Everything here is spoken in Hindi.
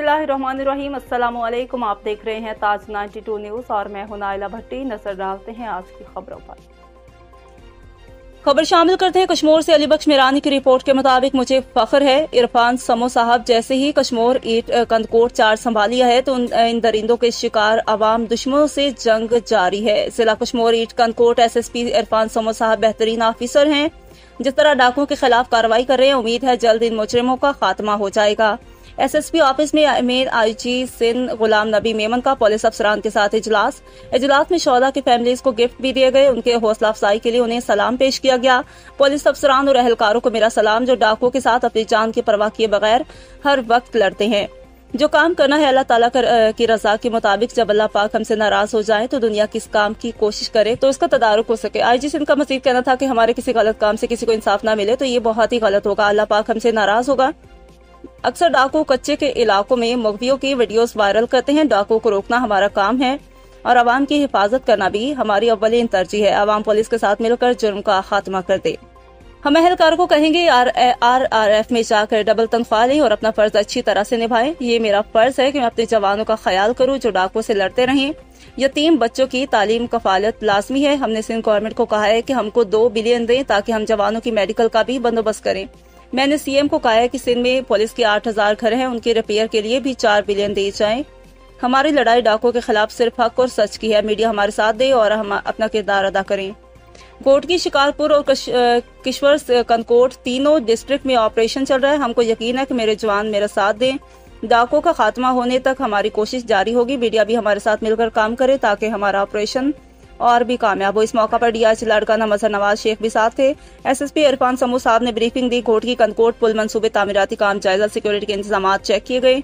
बिस्मिल्लाहिर्रहमानिर्रहीम। अस्सलामुअलैकुम। आप देख रहे हैं ताज 92 न्यूज़ और मैं हूं नाइला भट्टी। नजर डालते हैं आज की खबरों पर। खबर शामिल करते हैं कश्मीर से। अली बख्श मीरानी की रिपोर्ट के मुताबिक मुझे फख्र है, इरफान समो साहब जैसे ही कश्मीर ईट कंदकोट चार्ज संभालिया है तो इन दरिंदों के शिकार अवाम दुश्मनों से जंग जारी है। जिला कश्मीर ईट कंदकोट SSP इरफान समो साहब बेहतरीन ऑफिसर हैं, जिस तरह डाकुओं के खिलाफ कार्रवाई कर रहे हैं। उम्मीद है जल्द इन मुजरिमों का खात्मा हो जाएगा। SSP ऑफिस में मेयर IG सिंध गुलाम नबी मेमन का पुलिस अफसरान के साथ इजलास में शोहदा की फैमिलीज को गिफ्ट भी दिए गए। उनके हौसला अफजाई के लिए उन्हें सलाम पेश किया गया। पुलिस अफसरान और अहलकारों को मेरा सलाम, जो डाकुओं के साथ अपनी जान की परवाह किए बगैर हर वक्त लड़ते हैं। जो काम करना है अल्लाह ताला की रजा के मुताबिक। जब अल्लाह पाक हमसे नाराज हो जाए तो दुनिया किस काम की कोशिश करे तो उसका तदारुक हो सके। IG सिंध का मजीद कहना था कि हमारे किसी गलत काम से किसी को इंसाफ ना मिले तो ये बहुत ही गलत होगा। अल्लाह पाक हमसे नाराज होगा। अक्सर डाकू कच्चे के इलाकों में मुगवियों की वीडियोस वायरल करते हैं। डाकुओं को रोकना हमारा काम है और आवाम की हिफाजत करना भी हमारी अव्वलीन तरजीह है। आवाम पुलिस के साथ मिलकर जुर्म का खात्मा कर दे। हम अहलकारों को कहेंगे RRF में जाकर डबल तनख्वाह लें और अपना फर्ज अच्छी तरह से निभाएं। ये मेरा फर्ज है कि मैं अपने जवानों का ख्याल करूं जो डाकुओं से लड़ते रहें। यतीम बच्चों की तालीम कफालत लाजमी है। हमने सिंध गवर्नमेंट को कहा है कि हमको 2 बिलियन दें ताकि हम जवानों की मेडिकल का भी बंदोबस्त करें। मैंने CM को कहा है कि सिंध में पुलिस के 8000 घर हैं, उनके रिपेयर के लिए भी 4 बिलियन दिए जाएं। हमारी लड़ाई डाकुओं के खिलाफ सिर्फ हक और सच की है। मीडिया हमारे साथ दे और हम अपना किरदार अदा करें। कोटकी, शिकारपुर और किश्तवाड़ कंदकोट तीनों डिस्ट्रिक्ट में ऑपरेशन चल रहा है। हमको यकीन है कि मेरे जवान मेरा साथ दें। डाकुओं का खात्मा होने तक हमारी कोशिश जारी होगी। मीडिया भी हमारे साथ मिलकर काम करे ताकि हमारा ऑपरेशन और भी कामयाब हो। इस मौका पर DIG लाड़काना मजहर नवाज शेख भी साथ थे। SSP इरफान समो साहब ने ब्रीफिंग दी। कोटकी कंदकोट पुल मंसूबे तामीराती काम जायजा, सिक्योरिटी के इंतजाम चेक किए गए।